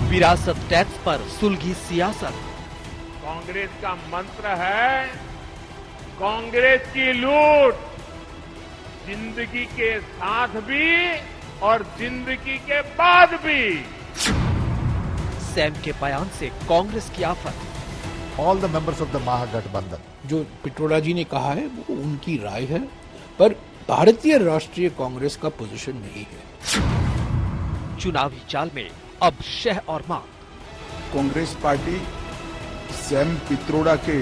विरासत टैक्स पर सुलगी सियासत। कांग्रेस का मंत्र है कांग्रेस की लूट, जिंदगी के साथ भी और जिंदगी के बाद भी। सैम के बयान से कांग्रेस की आफत। All the members of the महागठबंधन, जो पिट्रोडा जी ने कहा है वो उनकी राय है, पर भारतीय राष्ट्रीय कांग्रेस का पोजीशन नहीं है। चुनावी चाल में अब शह और मां। कांग्रेस पार्टी सैम पित्रोड़ा के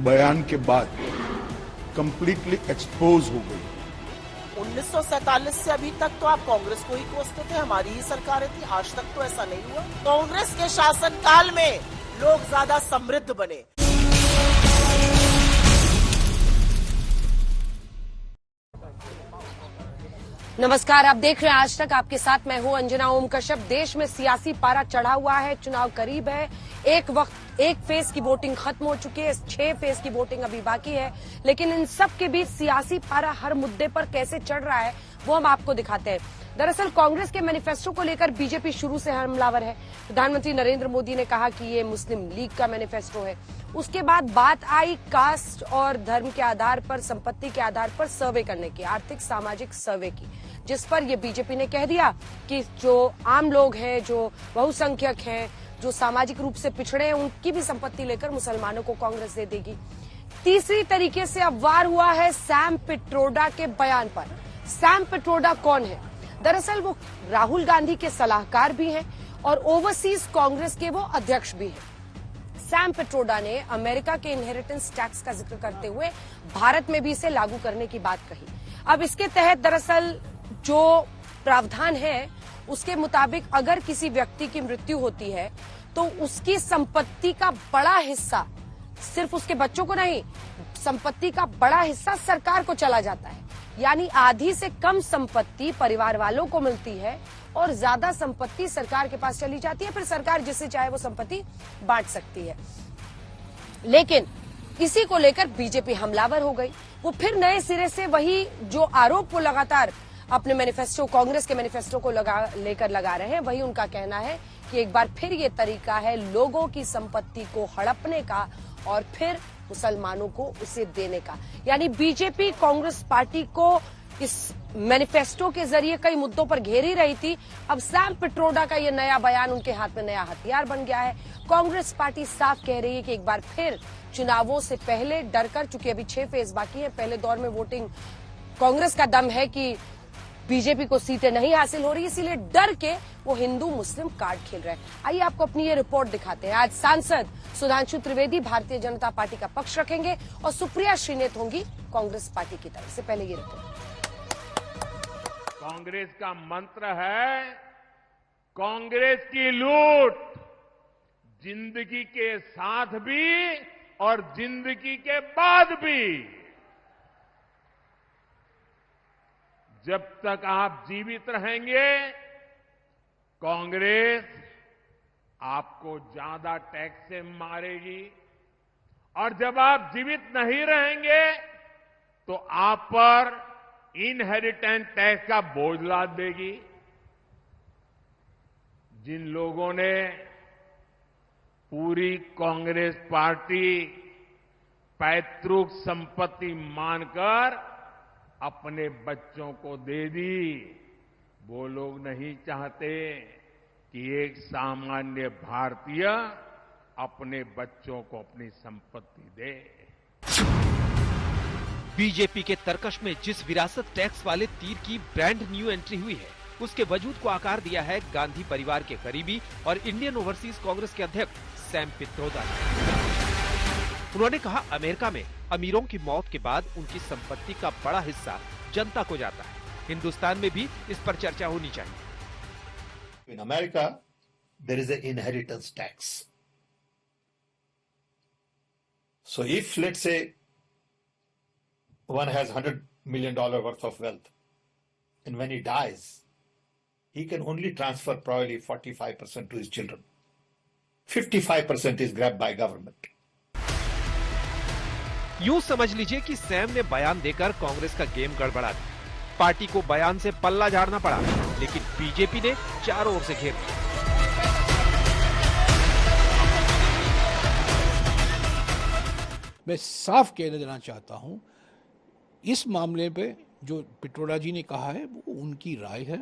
बयान के बाद कंप्लीटली एक्सपोज हो गई। 1947 से अभी तक तो आप कांग्रेस को ही कोसते थे, हमारी ही सरकारें थी, आज तक तो ऐसा नहीं हुआ। कांग्रेस के शासनकाल में लोग ज्यादा समृद्ध बने। नमस्कार, आप देख रहे हैं आज तक। आपके साथ मैं हूं अंजना ओम कश्यप। देश में सियासी पारा चढ़ा हुआ है, चुनाव करीब है। एक फेज की वोटिंग खत्म हो चुकी है, 6 फेज की वोटिंग अभी बाकी है। लेकिन इन सब के बीच सियासी पारा हर मुद्दे पर कैसे चढ़ रहा है वो हम आपको दिखाते हैं। दरअसल कांग्रेस के मैनिफेस्टो को लेकर बीजेपी शुरू से हमलावर है। प्रधानमंत्री नरेंद्र मोदी ने कहा कि ये मुस्लिम लीग का मैनिफेस्टो है। उसके बाद बात आई कास्ट और धर्म के आधार पर, संपत्ति के आधार पर सर्वे करने की, आर्थिक सामाजिक सर्वे की, जिस पर ये बीजेपी ने कह दिया कि जो आम लोग हैं, जो बहुसंख्यक हैं, जो सामाजिक रूप से पिछड़े हैं, उनकी भी संपत्ति लेकर मुसलमानों को कांग्रेस दे देगी। तीसरी तरीके से अब वार हुआ है सैम पिट्रोडा के बयान पर। सैम पिट्रोडा कौन है? दरअसल वो राहुल गांधी के सलाहकार भी हैं और ओवरसीज कांग्रेस के वो अध्यक्ष भी हैं। सैम पिट्रोडा ने अमेरिका के इनहेरिटेंस टैक्स का जिक्र करते हुए भारत में भी इसे लागू करने की बात कही। अब इसके तहत दरअसल जो प्रावधान है उसके मुताबिक अगर किसी व्यक्ति की मृत्यु होती है तो उसकी संपत्ति का बड़ा हिस्सा, सिर्फ उसके बच्चों को नहीं, संपत्ति का बड़ा हिस्सा सरकार को चला जाता है। यानी आधी से कम संपत्ति परिवार वालों को मिलती है और ज्यादा संपत्ति सरकार के पास चली जाती है। फिर सरकार जिससे चाहे वो संपत्ति बांट सकती है। लेकिन इसी को लेकर बीजेपी हमलावर हो गई। वो फिर नए सिरे से वही जो आरोप वो लगातार अपने मैनिफेस्टो, कांग्रेस के मैनिफेस्टो को लेकर लगा रहे हैं, वही उनका कहना है कि एक बार फिर ये तरीका है लोगों की संपत्ति को हड़पने का और फिर मुसलमानों को उसे देने का। यानी बीजेपी कांग्रेस पार्टी को इस मैनिफेस्टो के जरिए कई मुद्दों पर घेर ही रही थी। अब सैम पिट्रोडा का ये नया बयान उनके हाथ में नया हथियार बन गया है। कांग्रेस पार्टी साफ कह रही है कि एक बार फिर चुनावों से पहले डरकर, चूंकि अभी 6 फेज बाकी है, पहले दौर में वोटिंग कांग्रेस का दम है कि बीजेपी को सीटें नहीं हासिल हो रही, इसीलिए डर के वो हिंदू मुस्लिम कार्ड खेल रहे हैं। आइए आपको अपनी ये रिपोर्ट दिखाते हैं। आज सांसद सुधांशु त्रिवेदी भारतीय जनता पार्टी का पक्ष रखेंगे और सुप्रिया श्रीनेत होंगी कांग्रेस पार्टी की तरफ से। पहले ये रिपोर्ट। कांग्रेस का मंत्र है कांग्रेस की लूट, जिंदगी के साथ भी और जिंदगी के बाद भी। जब तक आप जीवित रहेंगे कांग्रेस आपको ज्यादा टैक्स से मारेगी और जब आप जीवित नहीं रहेंगे तो आप पर इनहेरिटेंस टैक्स का बोझ लाद देगी। जिन लोगों ने पूरी कांग्रेस पार्टी पैतृक संपत्ति मानकर अपने बच्चों को दे दी, वो लोग नहीं चाहते कि एक सामान्य भारतीय अपने बच्चों को अपनी संपत्ति दे। बीजेपी के तर्कश में जिस विरासत टैक्स वाले तीर की ब्रांड न्यू एंट्री हुई है, उसके वजूद को आकार दिया है गांधी परिवार के करीबी और इंडियन ओवरसीज कांग्रेस के अध्यक्ष सैम पित्रोदा ने। उन्होंने कहा, अमेरिका में अमीरों की मौत के बाद उनकी संपत्ति का बड़ा हिस्सा जनता को जाता है। हिंदुस्तान में भी इस पर चर्चा होनी चाहिए। in America, there is an inheritance tax. So if, let's say, one has $100 million worth of wealth, and when he dies, he can only transfer probably 45% to his children. 55% is grabbed by government. यूं समझ लीजिए कि Sam ने बयान देकर कांग्रेस का game गड़बड़ा दिया। पार्टी को बयान से पल्ला झाड़ना पड़ा, लेकिन बीजेपी ने चारों ओर से घेर लिया। मैं साफ कह देना चाहता हूं, इस मामले पे जो पित्रोदा जी ने कहा है वो उनकी राय है,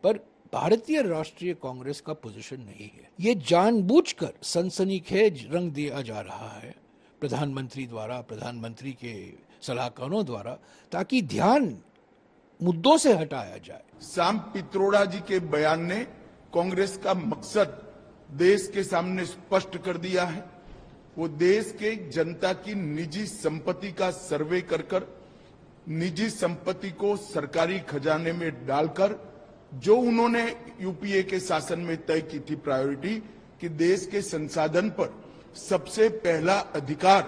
पर भारतीय राष्ट्रीय कांग्रेस का पोजीशन नहीं है। ये जानबूझकर सनसनीखेज रंग दिया जा रहा है प्रधानमंत्री द्वारा, प्रधानमंत्री के सलाहकारों द्वारा, ताकि ध्यान मुद्दों से हटाया जाए। सैम पित्रोदा जी के बयान ने कांग्रेस का मकसद देश के सामने स्पष्ट कर दिया है। वो देश के जनता की निजी संपत्ति का सर्वे कर निजी संपत्ति को सरकारी खजाने में डालकर जो उन्होंने यूपीए के शासन में तय की थी प्रायोरिटी कि देश के संसाधन पर सबसे पहला अधिकार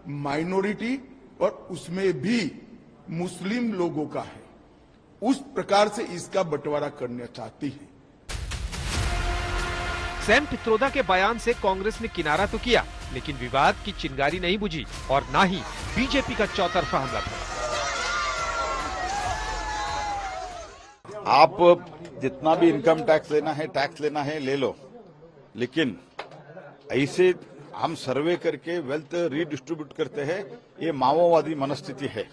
माइनॉरिटी और उसमें भी मुस्लिम लोगों का है, उस प्रकार से इसका बंटवारा करना चाहती है। सैम पित्रोदा के बयान से कांग्रेस ने किनारा तो किया, लेकिन विवाद की चिंगारी नहीं बुझी और ना ही बीजेपी का चौतरफा हमला था। आप जितना भी इनकम टैक्स लेना है ले लो, लेकिन ऐसे हम सर्वे करके वेल्थ रीडिस्ट्रीब्यूट करते हैं, ये माओवादी मनस्थिति है।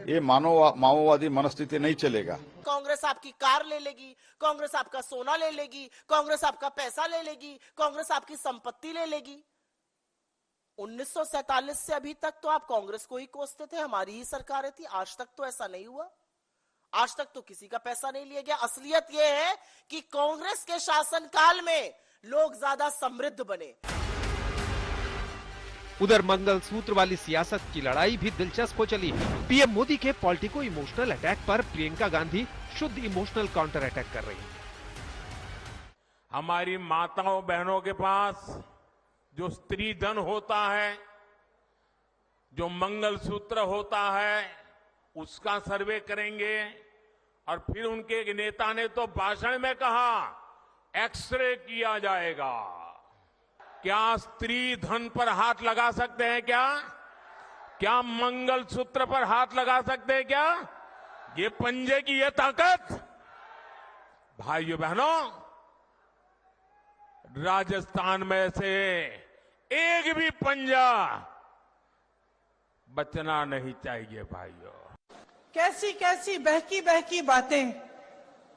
ये माओवादी मनस्थिति नहीं चलेगा। कांग्रेस आपकी कार ले लेगी, कांग्रेस आपका सोना ले लेगी, कांग्रेस आपका पैसा ले लेगी, कांग्रेस आपकी संपत्ति ले लेगी। 1947 से अभी तक तो आप कांग्रेस को ही कोसते थे, हमारी ही सरकारें थी। आज तक तो ऐसा नहीं हुआ, आज तक तो किसी का पैसा नहीं लिया गया। असलियत यह है कि कांग्रेस के शासनकाल में लोग ज्यादा समृद्ध बने। उधर मंगलसूत्र वाली सियासत की लड़ाई भी दिलचस्प हो चली। पीएम मोदी के पॉलिटिको इमोशनल अटैक पर प्रियंका गांधी शुद्ध इमोशनल काउंटर अटैक कर रही हैं। हमारी माताओं बहनों के पास जो स्त्री धन होता है, जो मंगलसूत्र होता है, उसका सर्वे करेंगे। और फिर उनके एक नेता ने तो भाषण में कहा एक्सरे किया जाएगा। क्या स्त्री धन पर हाथ लगा सकते हैं? क्या मंगलसूत्र पर हाथ लगा सकते हैं? क्या ये पंजे की ये ताकत? भाइयों बहनों, राजस्थान में से एक भी पंजा बचना नहीं चाहिए। भाइयों, कैसी कैसी बहकी बहकी बातें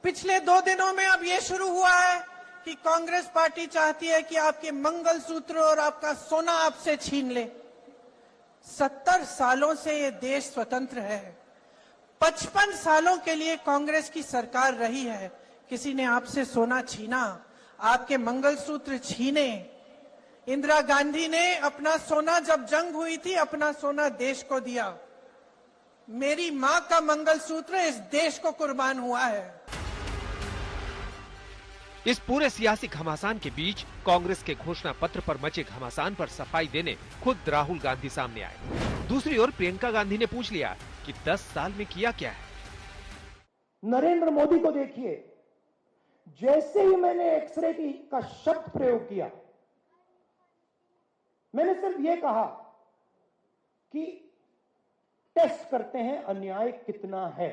पिछले 2 दिनों में अब ये शुरू हुआ है कि कांग्रेस पार्टी चाहती है कि आपके मंगलसूत्र और आपका सोना आपसे छीन ले। 70 सालों से ये देश स्वतंत्र है, 55 सालों के लिए कांग्रेस की सरकार रही है। किसी ने आपसे सोना छीना, आपके मंगलसूत्र छीने? इंदिरा गांधी ने अपना सोना, जब जंग हुई थी, अपना सोना देश को दिया। मेरी मां का मंगलसूत्र इस देश को कुर्बान हुआ है। इस पूरे सियासी घमासान के बीच कांग्रेस के घोषणा पत्र पर मचे घमासान पर सफाई देने खुद राहुल गांधी सामने आए। दूसरी ओर प्रियंका गांधी ने पूछ लिया कि 10 साल में किया क्या है। नरेंद्र मोदी को देखिए, जैसे ही मैंने एक्सरे का शब्द प्रयोग किया, मैंने सिर्फ यह कहा कि टेस्ट करते हैं अन्याय कितना है।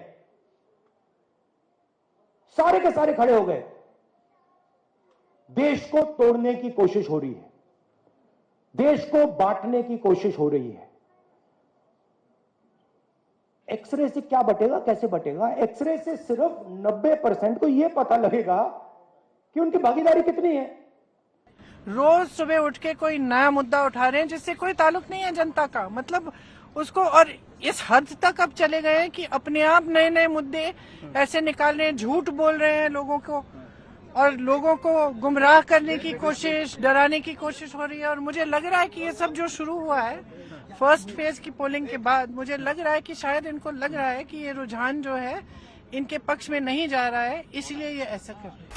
सारे के सारे खड़े हो गए। देश को तोड़ने की कोशिश हो रही है, देश को बांटने की कोशिश हो रही है। एक्सरे से क्या बटेगा, कैसे बटेगा? एक्सरे से सिर्फ 90% को यह पता लगेगा कि उनकी भागीदारी कितनी है। रोज सुबह उठ के कोई नया मुद्दा उठा रहे हैं जिससे कोई ताल्लुक नहीं है जनता का, मतलब उसको, और इस हद तक अब चले गए हैं कि अपने आप नए नए मुद्दे ऐसे निकाल रहे हैं, झूठ बोल रहे हैं लोगों को, और लोगों को गुमराह करने की कोशिश, डराने की कोशिश हो रही है। और मुझे लग रहा है कि ये सब जो शुरू हुआ है फर्स्ट फेज की पोलिंग के बाद, मुझे लग रहा है कि शायद इनको लग रहा है कि ये रुझान जो है इनके पक्ष में नहीं जा रहा है, इसलिए ये ऐसा कर रहे हैं।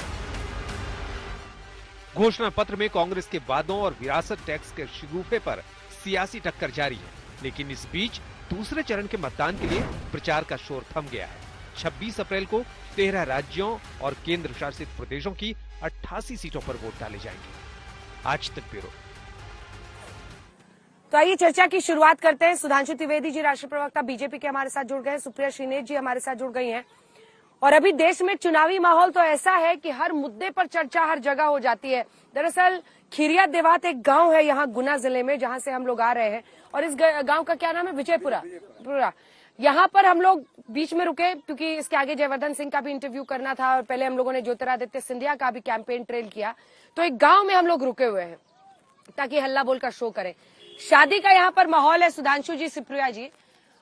घोषणा पत्र में कांग्रेस के वादों और विरासत टैक्स के शगुफे पर सियासी टक्कर जारी है, लेकिन इस बीच दूसरे चरण के मतदान के लिए प्रचार का शोर थम गया है। 26 अप्रैल को 13 राज्यों और केंद्र शासित प्रदेशों की 88 सीटों पर वोट डाले जाएंगे। आज तक ब्यूरो। तो आइए चर्चा की शुरुआत करते हैं। सुधांशु त्रिवेदी जी, राष्ट्रीय प्रवक्ता बीजेपी के हमारे साथ जुड़ गए हैं। सुप्रिया श्रीनेश जी हमारे साथ जुड़ गई हैं। और अभी देश में चुनावी माहौल तो ऐसा है कि हर मुद्दे पर चर्चा हर जगह हो जाती है। दरअसल खीरिया देवात एक गांव है यहाँ गुना जिले में, जहां से हम लोग आ रहे हैं, और इस गांव का क्या नाम है, विजयपुरा। यहाँ पर हम लोग बीच में रुके क्योंकि इसके आगे जयवर्धन सिंह का भी इंटरव्यू करना था और पहले हम लोगों ने ज्योतिरादित्य सिंधिया का भी कैंपेन ट्रेल किया। तो एक गांव में हम लोग रुके हुए हैं ताकि हल्ला बोल का शो करें। शादी का यहाँ पर माहौल है, सुधांशु जी, सिप्रिया जी,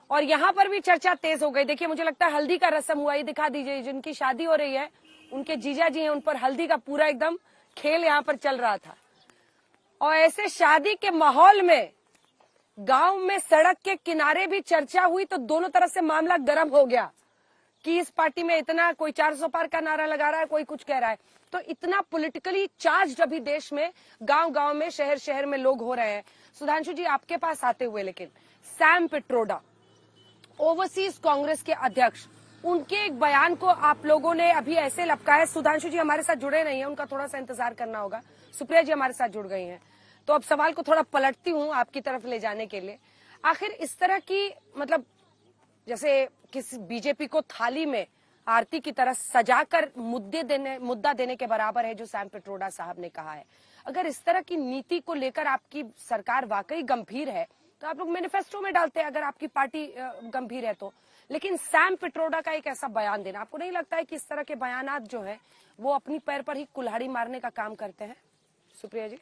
और यहाँ पर भी चर्चा तेज हो गई। देखिए, मुझे लगता है हल्दी का रस्म हुआ, ये दिखा दीजिए। जिनकी शादी हो रही है उनके जीजा जी हैं, उन पर हल्दी का पूरा एकदम खेल यहाँ पर चल रहा था। और ऐसे शादी के माहौल में गांव में सड़क के किनारे भी चर्चा हुई तो दोनों तरफ से मामला गर्म हो गया कि इस पार्टी में इतना, कोई 400 पार का नारा लगा रहा है, कोई कुछ कह रहा है। तो इतना पॉलिटिकली चार्ज अभी देश में गांव-गांव में, शहर-शहर में लोग हो रहे हैं। सुधांशु जी, आपके पास आते हुए, लेकिन सैम पिट्रोडा, ओवरसीज कांग्रेस के अध्यक्ष, उनके एक बयान को आप लोगों ने अभी ऐसे लपकाया। सुधांशु जी हमारे साथ जुड़े नहीं है, उनका थोड़ा सा इंतजार करना होगा। सुप्रिया जी हमारे साथ जुड़ गई हैं, तो अब सवाल को थोड़ा पलटती हूँ आपकी तरफ ले जाने के लिए। आखिर इस तरह की, मतलब जैसे किसी बीजेपी को थाली में आरती की तरह सजाकर मुद्दा देने के बराबर है जो सैम पिट्रोडा साहब ने कहा है। अगर इस तरह की नीति को लेकर आपकी सरकार वाकई गंभीर है तो आप लोग मैनिफेस्टो में डालते हैं, अगर आपकी पार्टी गंभीर है तो। लेकिन सैम पिट्रोडा का एक ऐसा बयान देना, आपको नहीं लगता है कि इस तरह के बयानात जो है वो अपनी पैर पर ही कुल्हाड़ी मारने का काम करते हैं? सुप्रिया जी,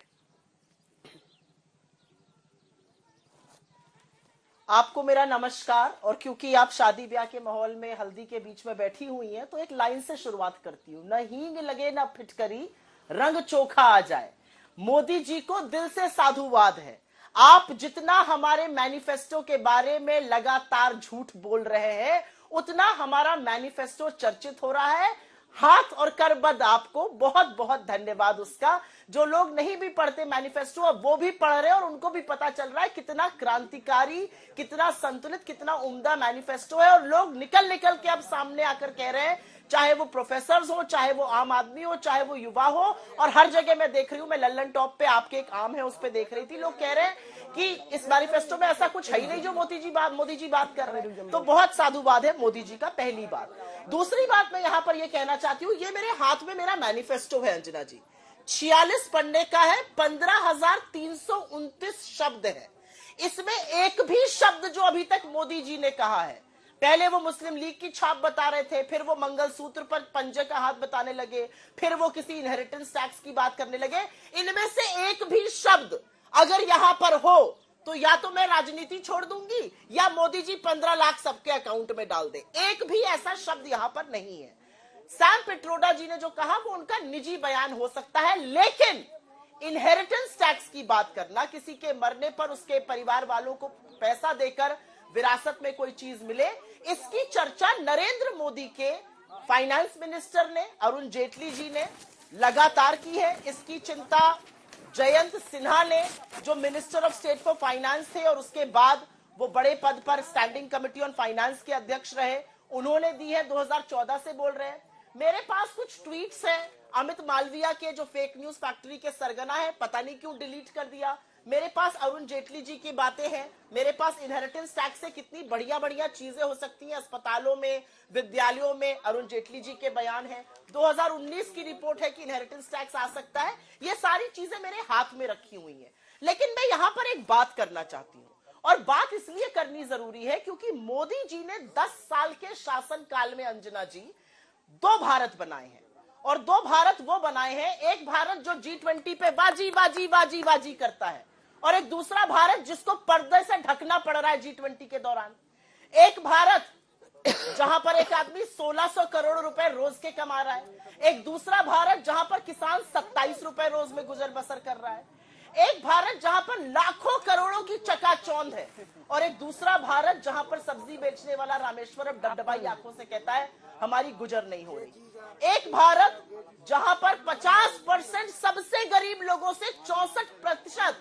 आपको मेरा नमस्कार। और क्योंकि आप शादी ब्याह के माहौल में हल्दी के बीच में बैठी हुई हैं, तो एक लाइन से शुरुआत करती हूं। न हींग लगे न फिटकरी, रंग चोखा आ जाए। मोदी जी को दिल से साधुवाद है। आप जितना हमारे मैनिफेस्टो के बारे में लगातार झूठ बोल रहे हैं, उतना हमारा मैनिफेस्टो चर्चित हो रहा है। हाथ और करबद्ध आपको बहुत बहुत धन्यवाद उसका। जो लोग नहीं भी पढ़ते मैनिफेस्टो, अब वो भी पढ़ रहे हैं और उनको भी पता चल रहा है कितना क्रांतिकारी, कितना संतुलित, कितना उम्दा मैनिफेस्टो है। और लोग निकल निकल के अब सामने आकर कह रहे हैं, चाहे वो प्रोफेसर्स हो, चाहे वो आम आदमी हो, चाहे वो युवा हो, और हर जगह मैं देख रही हूं, मैं लल्लन टॉप पे आपके एक आम है उस पे देख रही थी, लोग कह रहे हैं कि इस मैनिफेस्टो में ऐसा कुछ है ही नहीं जो मोदी जी बात कर रहे हैं। तो बहुत साधुवाद है मोदी जी का, पहली बात। दूसरी बात मैं यहां पर यह कहना चाहती हूं, ये मेरे हाथ में मेरा मैनिफेस्टो है अंजना जी, 46 पन्ने का है, 15,329 शब्द है। इसमें एक भी शब्द जो अभी तक मोदी जी ने कहा है, पहले वो मुस्लिम लीग की छाप बता रहे थे, फिर वो मंगलसूत्र पर पंजे का हाथ बताने लगे, फिर वो किसी इनहेरिटेंस टैक्स की बात करने लगे। इनमें से एक भी शब्द अगर यहां पर हो तो या तो मैं राजनीति छोड़ दूंगी या मोदी जी 15 लाख सबके अकाउंट में डाल दे। एक भी ऐसा शब्द यहां पर नहीं है। सैम पिट्रोडा जी ने जो कहा वो उनका निजी बयान हो सकता है, लेकिन इनहेरिटेंस टैक्स की बात करना, किसी के मरने पर उसके परिवार वालों को पैसा देकर विरासत में कोई चीज मिले, इसकी चर्चा नरेंद्र मोदी के फाइनेंस मिनिस्टर ने, अरुण जेटली जी ने लगातार की है। इसकी चिंता जयंत सिन्हा ने, जो minister of state for finance थे और उसके बाद वो बड़े पद पर स्टैंडिंग कमेटी ऑन फाइनेंस के अध्यक्ष रहे, उन्होंने दी है। 2014 से बोल रहे हैं। मेरे पास कुछ ट्वीट्स हैं अमित मालविया के, जो फेक न्यूज फैक्ट्री के सरगना है, पता नहीं क्यों डिलीट कर दिया। मेरे पास अरुण जेटली जी की बातें हैं, मेरे पास इनहेरिटेंस टैक्स से कितनी बढ़िया बढ़िया चीजें हो सकती हैं अस्पतालों में, विद्यालयों में, अरुण जेटली जी के बयान हैं। 2019 की रिपोर्ट है कि इनहेरिटेंस टैक्स आ सकता है। ये सारी चीजें मेरे हाथ में रखी हुई हैं। लेकिन मैं यहां पर एक बात करना चाहती हूं, और बात इसलिए करनी जरूरी है क्योंकि मोदी जी ने 10 साल के शासन काल में अंजना जी 2 भारत बनाए हैं, और 2 भारत वो बनाए हैं, एक भारत जो G20 पे बाजी बाजी बाजी बाजी करता है, और एक दूसरा भारत जिसको पर्दे से ढकना पड़ रहा है G20 के दौरान। एक भारत जहां पर एक आदमी 1600 करोड़ रुपए रोज के कमा रहा है, एक दूसरा भारत जहां पर किसान 27 रुपए रोज में गुजर बसर कर रहा है, एक भारत जहां पर लाखों करोड़ों की चकाचौंध है, और एक दूसरा भारत जहां पर सब्जी बेचने वाला रामेश्वरम डबडबाई आंखों से कहता है हमारी गुजर नहीं हो रही। एक भारत जहां पर 50% सबसे गरीब लोगों से 64%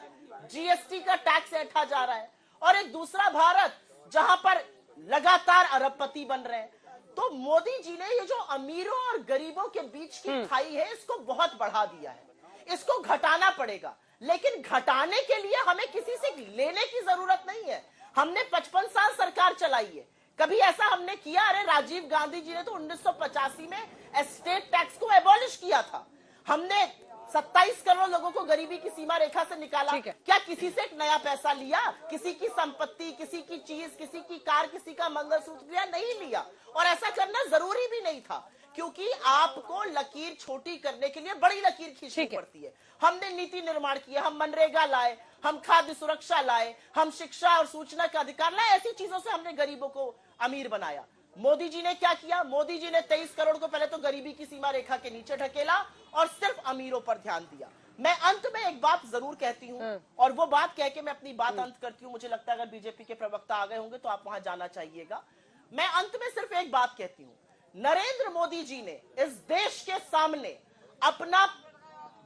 जीएसटी का टैक्स ऐंठा जा रहा है, और एक दूसरा भारत जहां पर लगातार अरबपति बन रहे हैं। तो मोदी जी ने ये जो अमीरों और गरीबों के बीच की खाई है, इसको बहुत बढ़ा दिया है। इसको घटाना पड़ेगा, लेकिन घटाने के लिए हमें किसी से लेने की जरूरत नहीं है। हमने 55 साल सरकार चलाई है, कभी ऐसा हमने किया? अरे राजीव गांधी जी ने तो 1985 में एस्टेट टैक्स को एबॉलिश किया था। हमने 27 करोड़ लोगों को गरीबी की सीमा रेखा से निकाला। क्या किसी से एक नया पैसा लिया? किसी की संपत्ति, किसी की चीज, किसी की कार, किसी का मंगलसूत्र लिया? नहीं लिया। और ऐसा करना जरूरी भी नहीं था, क्योंकि आपको लकीर छोटी करने के लिए बड़ी लकीर खींचनी पड़ती है। हमने नीति निर्माण किया, हम मनरेगा लाए, हम खाद्य सुरक्षा लाए, हम शिक्षा और सूचना का अधिकार लाए। ऐसी चीजों से हमने गरीबों को अमीर बनाया। मोदी जी ने क्या किया? मोदी जी ने 23 करोड़ को पहले तो गरीबी की सीमा रेखा के नीचे ढकेला और सिर्फ अमीरों पर ध्यान दिया। मैं अंत में एक बात जरूर कहती हूं, और वो बात कह के मैं अपनी बात अंत करती हूं। मुझे लगता है अगर बीजेपी के प्रवक्ता आ गए होंगे तो आप वहां जाना चाहिएगा। मैं अंत में सिर्फ एक बात कहती हूं, नरेंद्र मोदी जी ने इस देश के सामने अपना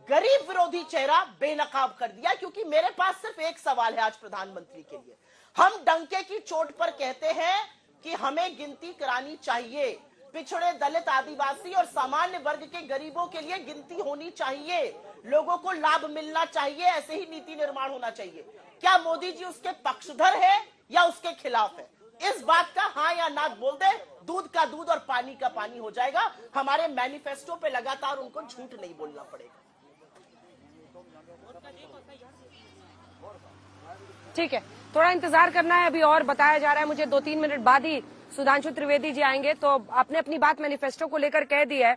गरीब विरोधी चेहरा बेनकाब कर दिया। क्योंकि मेरे पास सिर्फ एक सवाल है आज प्रधानमंत्री के लिए। हम डंके की चोट पर कहते हैं कि हमें गिनती करानी चाहिए, पिछड़े, दलित, आदिवासी और सामान्य वर्ग के गरीबों के लिए गिनती होनी चाहिए, लोगों को लाभ मिलना चाहिए, ऐसे ही नीति निर्माण होना चाहिए। क्या मोदी जी उसके पक्षधर है या उसके खिलाफ है? इस बात का हाँ या ना बोल दे, दूध का दूध और पानी का पानी हो जाएगा। हमारे मैनिफेस्टो पे लगातार उनको झूठ नहीं बोलना पड़ेगा। ठीक है, थोड़ा इंतजार करना है। अभी और बताया जा रहा है मुझे 2-3 मिनट बाद ही सुधांशु त्रिवेदी जी आएंगे। तो आपने अपनी बात मैनिफेस्टो को लेकर कह दी है।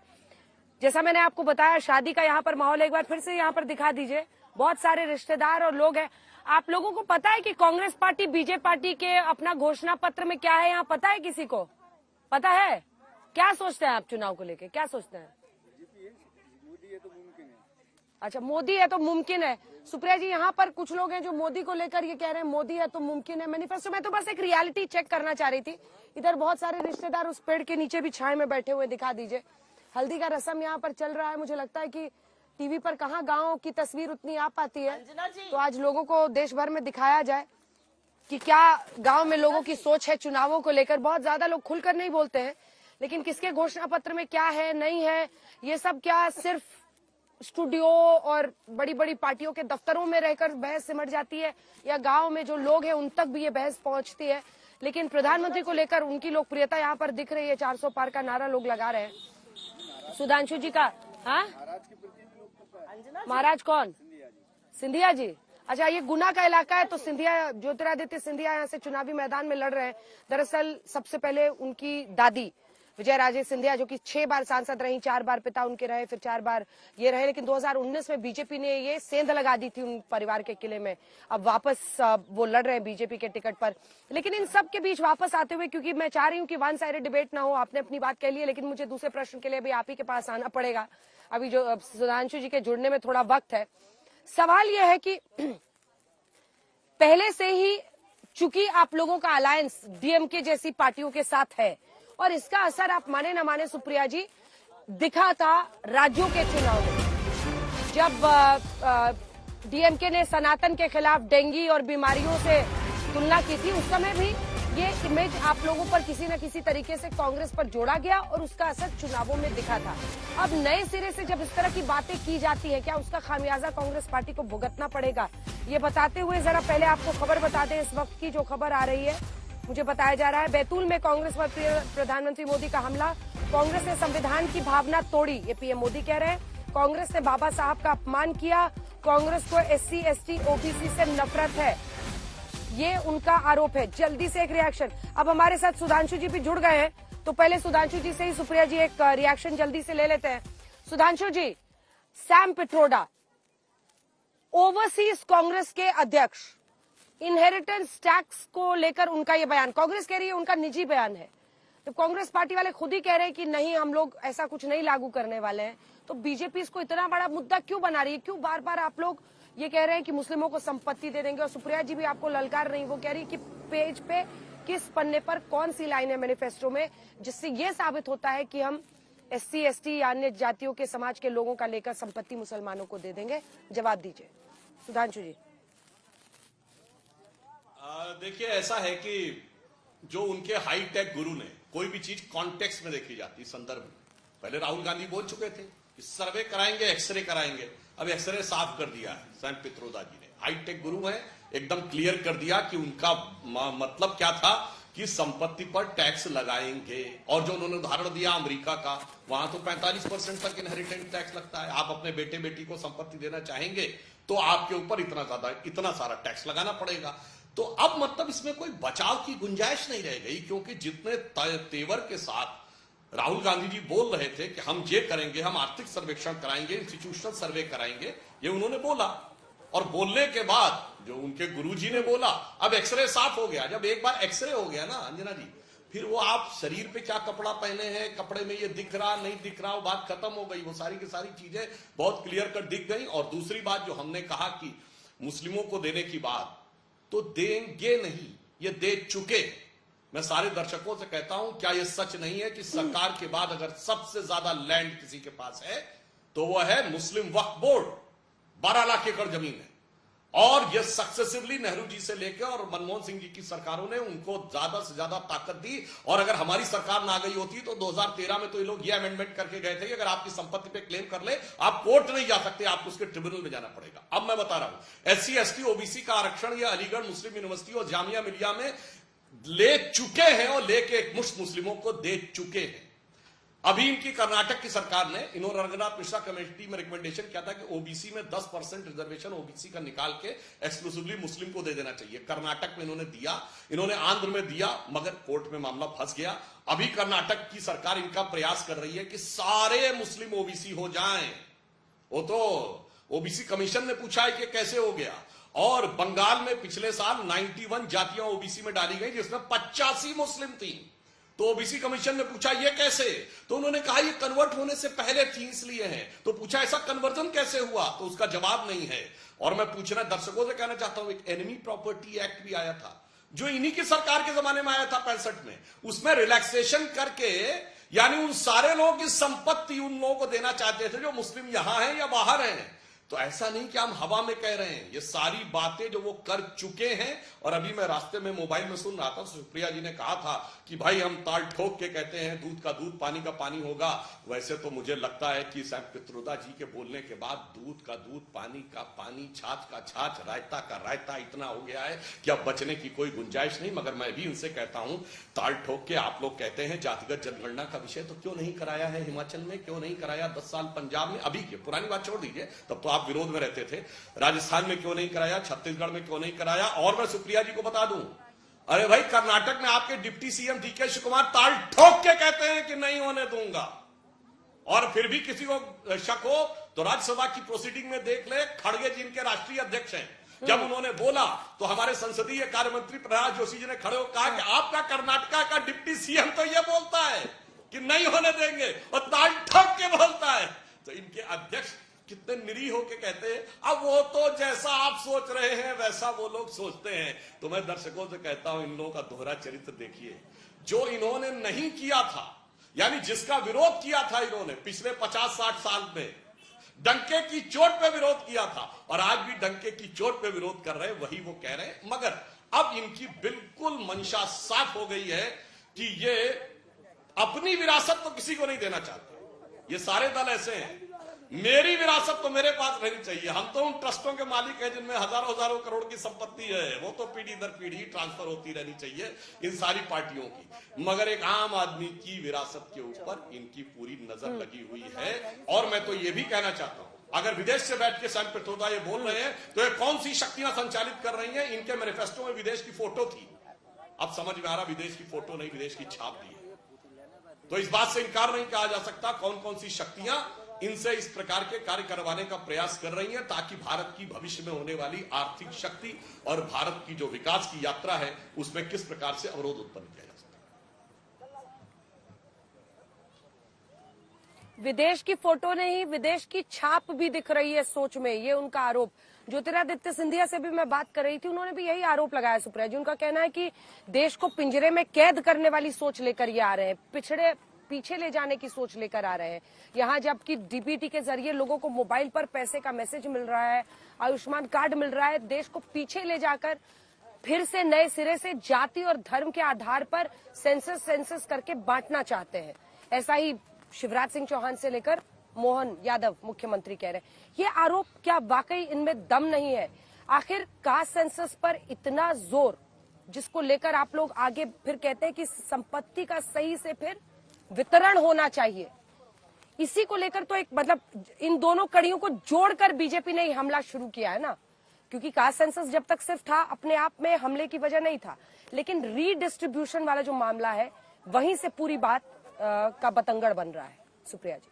जैसा मैंने आपको बताया, शादी का यहाँ पर माहौल एक बार फिर से यहाँ पर दिखा दीजिए। बहुत सारे रिश्तेदार और लोग हैं। आप लोगों को पता है कि कांग्रेस पार्टी बीजेपी पार्टी के अपना घोषणा पत्र में क्या है? यहाँ पता है? किसी को पता है? क्या सोचते हैं आप चुनाव को लेकर? क्या सोचते हैं? अच्छा, मोदी है तो मुमकिन है। सुप्रिया जी, यहाँ पर कुछ लोग हैं जो मोदी को लेकर ये कह रहे हैं मोदी है तो मुमकिन है। मैनिफेस्टो में तो बस एक रियलिटी चेक करना चाह रही थी। इधर बहुत सारे रिश्तेदार उस पेड़ के नीचे भी छाए में बैठे हुए दिखा दीजिए। हल्दी का रस्म यहाँ पर चल रहा है। मुझे लगता है कि टीवी पर कहाँ गाँव की तस्वीर उतनी आ पाती है, तो आज लोगों को देश भर में दिखाया जाए कि क्या गाँव में लोगों की सोच है चुनावों को लेकर। बहुत ज्यादा लोग खुलकर नहीं बोलते हैं, लेकिन किसके घोषणा पत्र में क्या है नहीं है, ये सब क्या सिर्फ स्टूडियो और बड़ी बड़ी पार्टियों के दफ्तरों में रहकर बहस सिमट जाती है, या गांव में जो लोग हैं उन तक भी ये बहस पहुंचती है? लेकिन प्रधानमंत्री को लेकर उनकी लोकप्रियता यहाँ पर दिख रही है। 400 पार का नारा लोग लगा रहे हैं। सुधांशु जी का महाराज कौन? सिंधिया जी। अच्छा, ये गुना का इलाका है तो सिंधिया, ज्योतिरादित्य सिंधिया यहाँ से चुनावी मैदान में लड़ रहे हैं। दरअसल सबसे पहले उनकी दादी विजय राजे सिंधिया, जो कि 6 बार सांसद रही, 4 बार पिता उनके रहे, फिर 4 बार ये रहे, लेकिन 2019 में बीजेपी ने ये सेंध लगा दी थी उन परिवार के किले में। अब वापस वो लड़ रहे हैं बीजेपी के टिकट पर। लेकिन इन सब के बीच वापस आते हुए, क्योंकि मैं चाह रही हूँ कि वन साइडेड डिबेट ना हो, आपने अपनी बात कह ली है, लेकिन मुझे दूसरे प्रश्न के लिए भी आप ही के पास आना पड़ेगा। अभी जो सुधांशु जी के जुड़ने में थोड़ा वक्त है। सवाल यह है कि पहले से ही चूंकि आप लोगों का अलायंस डीएमके जैसी पार्टियों के साथ है, और इसका असर आप माने न माने सुप्रिया जी दिखा था राज्यों के चुनाव में, जब डीएमके ने सनातन के खिलाफ डेंगू और बीमारियों से तुलना की थी। उस समय भी ये इमेज आप लोगों पर किसी न किसी तरीके से कांग्रेस पर जोड़ा गया और उसका असर चुनावों में दिखा था। अब नए सिरे से जब इस तरह की बातें की जाती है, क्या उसका खामियाजा कांग्रेस पार्टी को भुगतना पड़ेगा? ये बताते हुए जरा पहले आपको खबर बता दें। इस वक्त की जो खबर आ रही है, मुझे बताया जा रहा है बैतूल में कांग्रेस पर प्रधानमंत्री मोदी का हमला। कांग्रेस ने संविधान की भावना तोड़ी, ये पीएम मोदी कह रहे हैं। कांग्रेस ने बाबा साहब का अपमान किया। कांग्रेस को एससी, एसटी, ओबीसी से नफरत है, ये उनका आरोप है। जल्दी से एक रिएक्शन। अब हमारे साथ सुधांशु जी भी जुड़ गए हैं, तो पहले सुधांशु जी से ही सुप्रिया जी एक रिएक्शन जल्दी से ले लेते हैं। सुधांशु जी, सैम पित्रोडा ओवरसीज कांग्रेस के अध्यक्ष, इनहेरिटेंस टैक्स को लेकर उनका ये बयान, कांग्रेस कह रही है उनका निजी बयान है, तो कांग्रेस पार्टी वाले खुद ही कह रहे हैं कि नहीं हम लोग ऐसा कुछ नहीं लागू करने वाले हैं, तो बीजेपी इसको इतना बड़ा मुद्दा क्यों बना रही है? क्यों बार बार आप लोग ये कह रहे हैं कि मुस्लिमों को संपत्ति दे देंगे? और सुप्रिया जी भी आपको ललकार रही, वो कह रही कि पेज पे किस पन्ने पर कौन सी लाइन है मैनिफेस्टो में जिससे ये साबित होता है कि हम एससी, एसटी या अन्य जातियों के समाज के लोगों का लेकर संपत्ति मुसलमानों को दे देंगे? जवाब दीजिए सुधांशु जी। देखिए, ऐसा है कि जो उनके हाईटेक गुरु ने, कोई भी चीज कॉन्टेक्स्ट में देखी जाती, संदर्भ में। पहले राहुल गांधी बोल चुके थे कि सर्वे कराएंगे, एक्सरे कराएंगे। अब एक्सरे साफ कर दिया है सैम पित्रोदा जी ने। हाईटेक गुरु है, एकदम क्लियर कर दिया कि उनका मतलब क्या था कि संपत्ति पर टैक्स लगाएंगे। और जो उन्होंने उदाहरण दिया अमेरिका का, वहां तो 45% तक इनहेरिटेंस टैक्स लगता है। आप अपने बेटे बेटी को संपत्ति देना चाहेंगे तो आपके ऊपर इतना सारा टैक्स लगाना पड़ेगा। तो अब मतलब इसमें कोई बचाव की गुंजाइश नहीं रह गई, क्योंकि जितने तेवर के साथ राहुल गांधी जी बोल रहे थे कि हम ये करेंगे, हम आर्थिक सर्वेक्षण कराएंगे, इंस्टीट्यूशनल सर्वे कराएंगे, ये उन्होंने बोला। और बोलने के बाद जो उनके गुरुजी ने बोला, अब एक्सरे साफ हो गया। जब एक बार एक्सरे हो गया ना अंजना जी, फिर वो आप शरीर पे क्या कपड़ा पहने हैं, कपड़े में ये दिख रहा नहीं दिख रहा, वो बात खत्म हो गई। वो सारी की सारी चीजें बहुत क्लियर कट दिख गई। और दूसरी बात जो हमने कहा कि मुस्लिमों को देने की बात, तो देंगे नहीं, ये दे चुके। मैं सारे दर्शकों से कहता हूं, क्या यह सच नहीं है कि सरकार के बाद अगर सबसे ज्यादा लैंड किसी के पास है तो वह है मुस्लिम वक्फ बोर्ड, 12 लाख एकड़ जमीन है। और यह सक्सेसिवली नेहरू जी से लेकर और मनमोहन सिंह जी की सरकारों ने उनको ज्यादा से ज्यादा ताकत दी। और अगर हमारी सरकार ना गई होती तो 2013 में तो ये लोग ये अमेंडमेंट करके गए थे कि अगर आपकी संपत्ति पे क्लेम कर ले, आप कोर्ट नहीं जा सकते, आपको उसके ट्रिब्यूनल में जाना पड़ेगा। अब मैं बता रहा हूं, SC ST OBC का आरक्षण यह अलीगढ़ मुस्लिम यूनिवर्सिटी और जामिया मिलिया में ले चुके हैं और लेके एक मुश्त मुस्लिमों को दे चुके हैं। अभी इनकी कर्नाटक की सरकार ने, इन्होंने रंगनाथ मिश्रा कमेटी में रिकमेंडेशन किया था कि ओबीसी में 10% रिजर्वेशन ओबीसी का निकाल के एक्सक्लूसिवली मुस्लिम को दे देना चाहिए। कर्नाटक में इन्होंने दिया, इन्होंने आंध्र में दिया, मगर कोर्ट में मामला फंस गया। अभी कर्नाटक की सरकार इनका प्रयास कर रही है कि सारे मुस्लिम ओबीसी हो जाएं। वो तो ओबीसी कमीशन ने पूछा है कि कैसे हो गया। और बंगाल में पिछले साल 91 जातियां ओबीसी में डाली गई, जिसमें 85 मुस्लिम थी। तो ओबीसी कमीशन ने पूछा ये कैसे, तो उन्होंने कहा ये कन्वर्ट होने से पहले थी इसलिए है। तो पूछा ऐसा कन्वर्जन कैसे हुआ, तो उसका जवाब नहीं है। और मैं पूछना दर्शकों से कहना चाहता हूं, एक एनिमी प्रॉपर्टी एक्ट भी आया था जो इन्हीं की सरकार के जमाने में आया था 65 में। उसमें रिलैक्सेशन करके, यानी उन सारे लोगों की संपत्ति उन लोगों को देना चाहते थे जो मुस्लिम यहां हैं या बाहर हैं। तो ऐसा नहीं कि हम हवा में कह रहे हैं, ये सारी बातें जो वो कर चुके हैं। और अभी मैं रास्ते में मोबाइल में सुन रहा था, सुप्रिया जी ने कहा था कि भाई हम ताल ठोक के कहते हैं दूध का दूध पानी का पानी होगा। वैसे तो मुझे लगता है कि सैम पित्रोदा जी के बोलने के बाद दूध का दूध पानी का पानी छाछ का छाछ रायता का रायता इतना हो गया है कि अब बचने की कोई गुंजाइश नहीं। मगर मैं भी उनसे कहता हूं, ताल ठोक के आप लोग कहते हैं जातिगत जनगणना का विषय तो क्यों नहीं कराया है हिमाचल में, क्यों नहीं कराया 10 साल पंजाब में। अभी की पुरानी बात छोड़ दीजिए, तब तो आप विरोध में रहते थे। राजस्थान में क्यों नहीं कराया, छत्तीसगढ़ में क्यों नहीं कराया। और मैं सुप्रिया जी को बता दूं, अरे भाई कर्नाटक में आपके डिप्टी सीएम DK शिवकुमार ताल ठोक के कहते हैं कि नहीं होने दूंगा। और फिर भी किसी को शक हो तो राज्यसभा की प्रोसीडिंग में देख ले, खड़गे जी इनके राष्ट्रीय अध्यक्ष हैं। जब उन्होंने बोला तो हमारे संसदीय कार्य मंत्री प्रहलाद जोशी जी ने खड़े होकर कहा कि आपका कर्नाटका का डिप्टी सीएम तो यह बोलता है कि नहीं होने देंगे और ताल ठोक के बोलता है। तो इनके अध्यक्ष कितने निरीह होके कहते हैं, अब वो तो जैसा आप सोच रहे हैं वैसा वो लोग सोचते हैं। तो मैं दर्शकों से कहता हूं, इन लोगों का दोहरा चरित्र देखिए। जो इन्होंने नहीं किया था, यानी जिसका विरोध किया था इन्होंने पिछले 50-60 साल में, डंके की चोट पे विरोध किया था, और आज भी डंके की चोट पे विरोध कर रहे हैं, वही वो कह रहे हैं। मगर अब इनकी बिल्कुल मंशा साफ हो गई है कि ये अपनी विरासत तो किसी को नहीं देना चाहते। ये सारे दल ऐसे हैं, मेरी विरासत तो मेरे पास रहनी चाहिए। हम तो उन ट्रस्टों के मालिक हैं जिनमें हजारों हजारों करोड़ की संपत्ति है, वो तो पीढ़ी दर पीढ़ी ट्रांसफर होती रहनी चाहिए इन सारी पार्टियों की। मगर एक आम आदमी की विरासत के ऊपर इनकी पूरी नजर लगी हुई है। और मैं तो ये भी कहना चाहता हूं, अगर विदेश से बैठ के सैम पित्रोदा ये बोल रहे हैं तो ये कौन सी शक्तियां संचालित कर रही हैं। इनके मैनिफेस्टो में विदेश की फोटो थी, अब समझ में आ रहा विदेश की फोटो नहीं, विदेश की छाप दी है। तो इस बात से इनकार नहीं किया जा सकता कौन कौन सी शक्तियां इनसे इस प्रकार के कार्य करवाने का प्रयास कर रही हैं, ताकि भारत की भविष्य में होने वाली आर्थिक शक्ति और भारत की जो विकास की यात्रा है उसमें किस प्रकार से अवरोध उत्पन्न किया जा सकता है। विदेश की फोटो नहीं, विदेश की छाप भी दिख रही है सोच में, ये उनका आरोप। ज्योतिरादित्य सिंधिया से भी मैं बात कर रही थी, उन्होंने भी यही आरोप लगाया सुप्रिया जी। उनका कहना है कि देश को पिंजरे में कैद करने वाली सोच लेकर ये आ रहे हैं, पीछे ले जाने की सोच लेकर आ रहे हैं। यहाँ जबकि डीबीटी के जरिए लोगों को मोबाइल पर पैसे का मैसेज मिल रहा है, आयुष्मान कार्ड मिल रहा है, देश को पीछे ले जाकर फिर से नए सिरे से जाति और धर्म के आधार पर सेंसस करके बांटना चाहते हैं। ऐसा ही शिवराज सिंह चौहान से लेकर मोहन यादव मुख्यमंत्री कह रहे हैं। ये आरोप क्या वाकई इनमें दम नहीं है? आखिर कास्ट सेंसस पर इतना जोर जिसको लेकर आप लोग आगे फिर कहते हैं कि संपत्ति का सही से फिर वितरण होना चाहिए, इसी को लेकर तो एक मतलब इन दोनों कड़ियों को जोड़कर बीजेपी ने हमला शुरू किया है ना, क्योंकि कास्ट सेंसस जब तक सिर्फ था अपने आप में हमले की वजह नहीं था, लेकिन रीडिस्ट्रीब्यूशन वाला जो मामला है वहीं से पूरी बात का बतंगड़ बन रहा है। सुप्रिया जी,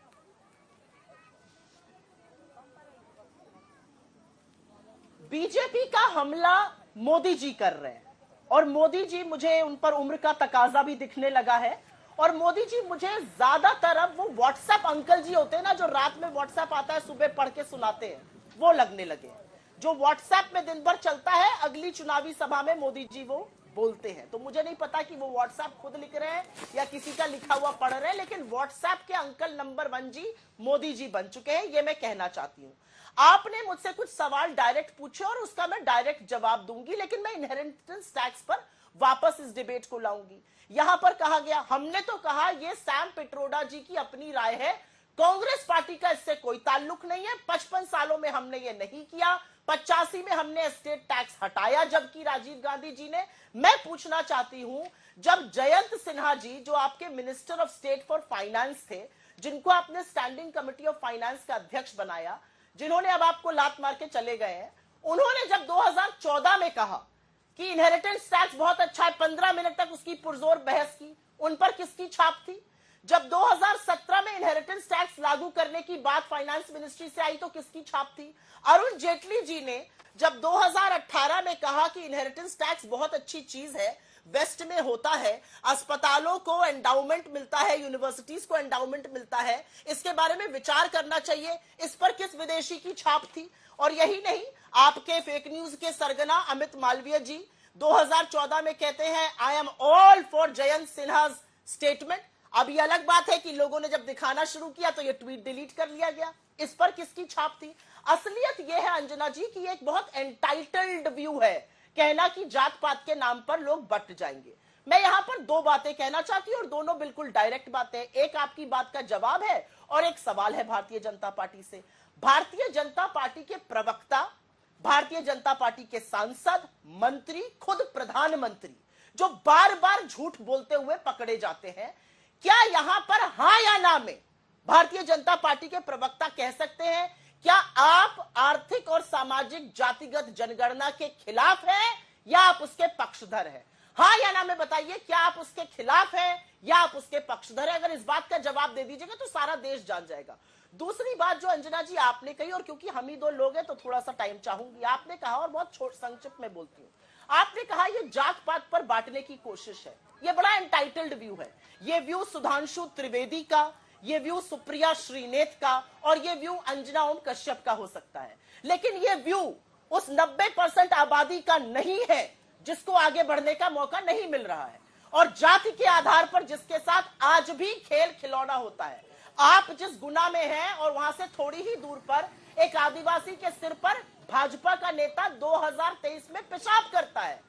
बीजेपी का हमला मोदी जी कर रहे हैं और मोदी जी, मुझे उन पर उम्र का तकाजा भी दिखने लगा है और मोदी जी मुझे ज्यादातर अब वो व्हाट्सएप अंकल जी होते हैं ना, जो रात में व्हाट्सएप आता है सुबह पढ़ के सुनाते हैं, वो लगने लगे। जो व्हाट्सएप में दिन भर चलता है, अगली चुनावी सभा में मोदी जी वो बोलते हैं। तो मुझे नहीं पता कि वो व्हाट्सएप खुद लिख रहे हैं या किसी का लिखा हुआ पढ़ रहे हैं, लेकिन व्हाट्सएप के अंकल नंबर 1 जी मोदी जी बन चुके हैं, ये मैं कहना चाहती हूँ। आपने मुझसे कुछ सवाल डायरेक्ट पूछे और उसका मैं डायरेक्ट जवाब दूंगी, लेकिन मैं इनहेरिटेंस टैक्स पर वापस इस डिबेट को लाऊंगी। यहां पर कहा गया, हमने तो कहा ये सैम पिट्रोडा जी की अपनी राय है, कांग्रेस पार्टी का इससे कोई ताल्लुक नहीं है। 55 सालों में हमने ये नहीं किया, 85 में हमने स्टेट टैक्स हटाया जबकि राजीव गांधी जी ने। मैं पूछना चाहती हूं, जब जयंत सिन्हा जी जो आपके minister of state for finance थे, जिनको आपने स्टैंडिंग कमेटी ऑफ फाइनेंस का अध्यक्ष बनाया, जिन्होंने अब आपको लात मार के चले गए हैं, उन्होंने जब 2014 में कहा कि इनहेरिटेंस टैक्स बहुत अच्छा है, 15 मिनट तक उसकी पुरजोर बहस की, उन पर किसकी छाप थी? जब 2017 में इनहेरिटेंस टैक्स लागू करने की बात फाइनेंस मिनिस्ट्री से आई तो किसकी छाप थी? अरुण जेटली जी ने जब 2018 में कहा कि इनहेरिटेंस टैक्स बहुत अच्छी चीज है, वेस्ट में होता है, अस्पतालों को एंडाउमेंट मिलता है, यूनिवर्सिटीज को एंडाउमेंट मिलता है, इसके बारे में विचार करना चाहिए, इस पर किस विदेशी की छाप थी? और यही नहीं, आपके फेक न्यूज के सरगना अमित मालवीय जी 2014 में कहते हैं I am all for Jayant Sinha statement. अब ये अलग बात है कि लोगों ने जब दिखाना शुरू किया तो ये ट्वीट डिलीट कर लिया गया, इस पर किसकी छाप थी? असलियत यह है अंजना जी कि एक बहुत एंटाइटल्ड व्यू है कहना कि जात पात के नाम पर लोग बट जाएंगे। मैं यहां पर दो बातें कहना चाहती हूं और दोनों बिल्कुल डायरेक्ट बातें। एक आपकी बात का जवाब है और एक सवाल है भारतीय जनता पार्टी से। भारतीय जनता पार्टी के प्रवक्ता, भारतीय जनता पार्टी के सांसद, मंत्री, खुद प्रधानमंत्री जो बार बार झूठ बोलते हुए पकड़े जाते हैं, क्या यहां पर हां या ना में भारतीय जनता पार्टी के प्रवक्ता कह सकते हैं क्या आप आर्थिक और सामाजिक जातिगत जनगणना के खिलाफ हैं या आप उसके पक्षधर हैं? हाँ या ना में बताइए, क्या आप उसके खिलाफ हैं या आप उसके पक्षधर हैं? अगर इस बात का जवाब दे दीजिएगा तो सारा देश जान जाएगा। दूसरी बात जो अंजना जी आपने कही, और क्योंकि हम ही दो लोग हैं तो थोड़ा सा टाइम चाहूंगी, आपने कहा और बहुत संक्षिप्त में बोलती हूँ, आपने कहा ये जात पात पर बांटने की कोशिश है। ये बड़ा एंटाइटल्ड व्यू है। ये व्यू सुधांशु त्रिवेदी का, ये व्यू सुप्रिया श्रीनेत का और ये व्यू अंजना ओम कश्यप का हो सकता है, लेकिन ये व्यू उस 90% आबादी का नहीं है जिसको आगे बढ़ने का मौका नहीं मिल रहा है और जाति के आधार पर जिसके साथ आज भी खेल खिलौना होता है। आप जिस गुना में हैं और वहां से थोड़ी ही दूर पर एक आदिवासी के सिर पर भाजपा का नेता 2023 में पेशाब करता है।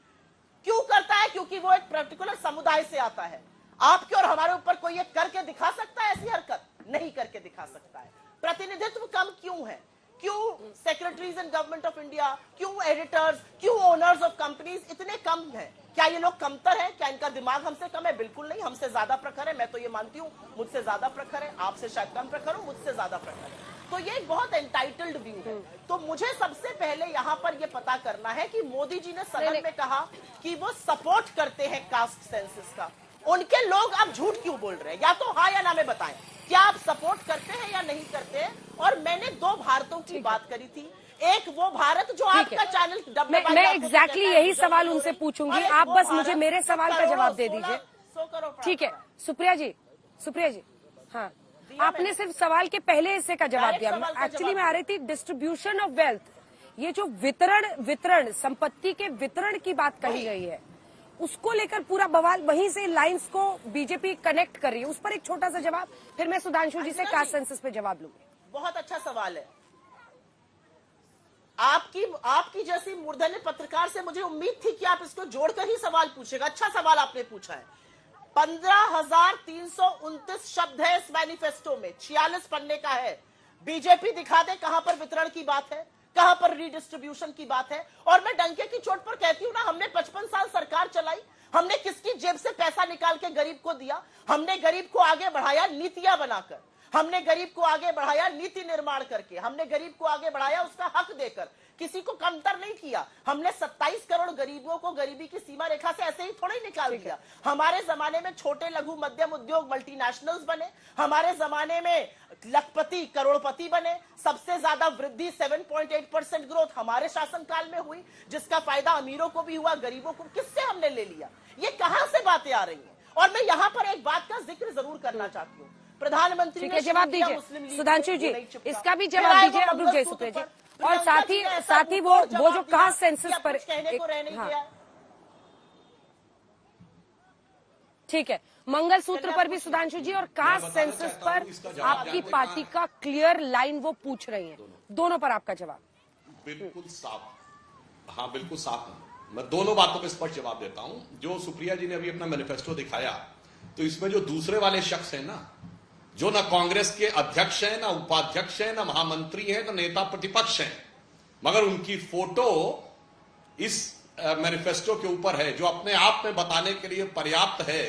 क्यों करता है? क्योंकि वो एक पर्टिकुलर समुदाय से आता है। आपके और हमारे ऊपर कोई ये करके दिखा सकता है? ऐसी हरकत नहीं करके दिखा सकता है। प्रतिनिधित्व कम क्यों है? क्यों secretaries in government of India, क्यों एडिटर्स, क्यों ओनर्स ऑफ कंपनीज इतने कम हैं? क्या ये लोग कमतर हैं? क्या इनका दिमाग हमसे कम है? बिल्कुल नहीं, हमसे ज्यादा प्रखर है। मैं तो ये मानती हूँ मुझसे ज्यादा प्रखर है, आपसे शायद कम प्रखर हो, मुझसे ज्यादा प्रखर है। तो ये एक बहुत एंटाइटल्ड व्यू है। तो मुझे सबसे पहले यहाँ पर ये पता करना है कि मोदी जी ने सदन में कहा कि वो सपोर्ट करते हैं कास्ट सेंसस का, उनके लोग अब झूठ क्यों बोल रहे हैं? या तो हाँ या ना में बताएं, क्या आप सपोर्ट करते हैं या नहीं करते हैं? और मैंने दो भारतों की बात करी थी, एक वो भारत जो आपका चैनल मैं एग्जैक्टली यही सवाल उनसे पूछूंगी, आप बस मुझे मेरे सवाल का जवाब दे दीजिए। ठीक है सुप्रिया जी, हाँ आपने सिर्फ सवाल के पहले हिस्से का जवाब दिया। एक्चुअली मैं आ रही थी डिस्ट्रीब्यूशन ऑफ वेल्थ, ये जो वितरण संपत्ति के वितरण की बात कही गई है उसको लेकर पूरा बवाल, वहीं से लाइंस को बीजेपी कनेक्ट कर रही है, उस पर एक छोटा सा जवाब, फिर मैं सुधांशु जी से कास्ट सेंसस पे जवाब लूंगी। बहुत अच्छा सवाल है। आपकी जैसी मूर्धन्य पत्रकार से मुझे उम्मीद थी कि आप इसको जोड़कर ही सवाल पूछेगा। अच्छा सवाल आपने पूछा है। 15,329 शब्द है इस मैनिफेस्टो में, 46 पन्ने का है। बीजेपी दिखा दे कहां पर वितरण की बात है। कहां पर रीडिस्ट्रीब्यूशन की बात है? और मैं डंके की चोट पर कहती हूं ना, हमने 55 साल सरकार चलाई, हमने किसकी जेब से पैसा निकाल के गरीब को दिया? हमने गरीब को आगे बढ़ाया नीतियां बनाकर, हमने गरीब को आगे बढ़ाया नीति निर्माण करके, हमने गरीब को आगे बढ़ाया उसका हक देकर, किसी को कमतर नहीं किया। हमने 27 करोड़ गरीबों को गरीबी की सीमा रेखा से ऐसे ही थोड़ी निकाल दिया। हमारे जमाने में छोटे लघु मध्यम उद्योग मल्टीनेशनल्स बने, हमारे जमाने में लखपति करोड़पति बने, सबसे ज्यादा वृद्धि 7.8% ग्रोथ हमारे शासनकाल में हुई, जिसका फायदा अमीरों को भी हुआ, गरीबों को किससे हमने ले लिया? ये कहां से बातें आ रही हैं? और मैं यहां पर एक बात का जिक्र जरूर करना चाहती हूँ, प्रधानमंत्री ने जवाब दीजिए सुधांशु जी, इसका भी जवाब दीजिए अब्रुक जयसूर्य जी, और साथ ही वो जो कास्ट सेंसस पर कहने को रह नहीं गया। ठीक है, मंगलसूत्र पर भी सुधांशु जी, और कास्ट सेंसस पर आपकी पार्टी का क्लियर लाइन वो पूछ रही हैं, दोनों पर आपका जवाब बिल्कुल साफ। हाँ बिल्कुल साफ है, मैं दोनों बातों पे स्पष्ट जवाब देता हूं। जो सुप्रिया जी ने अभी अपना मैनिफेस्टो दिखाया, तो इसमें जो दूसरे वाले शख्स हैं ना, जो ना कांग्रेस के अध्यक्ष हैं, ना उपाध्यक्ष हैं, ना महामंत्री हैं, ना नेता प्रतिपक्ष हैं, मगर उनकी फोटो इस मैनिफेस्टो के ऊपर है, जो अपने आप में बताने के लिए पर्याप्त है